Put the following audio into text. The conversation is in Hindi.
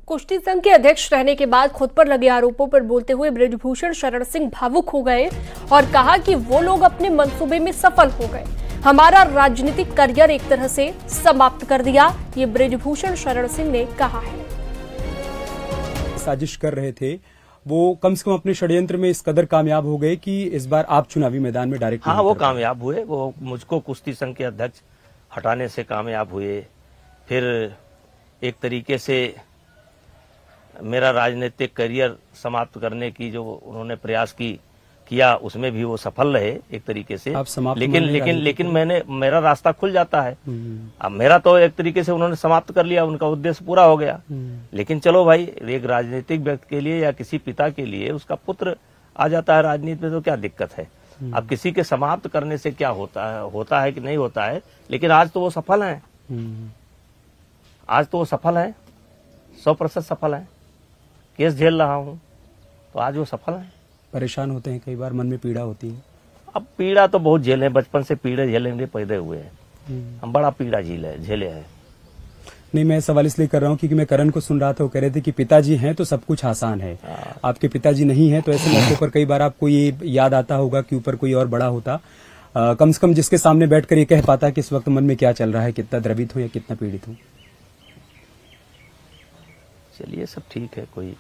कुश्ती संघ के अध्यक्ष रहने के बाद खुद पर लगे आरोपों पर बोलते हुए बृजभूषण शरण सिंह भावुक हो गए और कहा कि वो लोग अपने मंसूबे में सफल हो गए। हमारा राजनीतिक करियर एक तरह से समाप्त कर दिया, ये बृजभूषण शरण सिंह ने कहा है। साजिश कर रहे थे वो कम से कम अपने षड्यंत्र में इस कदर कामयाब हो गए कि इस बार आप चुनावी मैदान में डायरेक्ट। हाँ, वो कामयाब हुए। वो मुझको कुश्ती संघ के अध्यक्ष हटाने से कामयाब हुए। फिर एक तरीके से मेरा राजनीतिक करियर समाप्त करने की जो उन्होंने प्रयास किया उसमें भी वो सफल रहे एक तरीके से। लेकिन मेरा रास्ता खुल जाता है। अब मेरा तो एक तरीके से उन्होंने समाप्त कर लिया, उनका उद्देश्य पूरा हो गया। लेकिन चलो भाई, एक राजनीतिक व्यक्ति के लिए या किसी पिता के लिए उसका पुत्र आ जाता है राजनीति में तो क्या दिक्कत है। अब किसी के समाप्त करने से क्या होता है कि नहीं होता है। लेकिन आज तो वो सफल है, आज तो वो सफल है, 100% सफल है। केस झेल रहा हूं तो आज वो सफल है। परेशान होते हैं, कई बार मन में पीड़ा होती है। अब पीड़ा तो बहुत झेले, बचपन से पीड़े झेलेंगे पैदा हुए हैं हम, बड़ा पीड़ा झेले हैं। नहीं, मैं सवाल इसलिए कर रहा हूँ क्योंकि मैं करण को सुन रहा था, वो कह रहे थे कि पिताजी हैं तो सब कुछ आसान है। आपके पिताजी नहीं है तो ऐसे मौकों पर कई बार आपको ये याद आता होगा कि ऊपर कोई और बड़ा होता, कम से कम जिसके सामने बैठकर ये कह पाता कि इस वक्त मन में क्या चल रहा है, कितना द्रवित हूँ या कितना पीड़ित हूँ। चलिए, सब ठीक है, कोई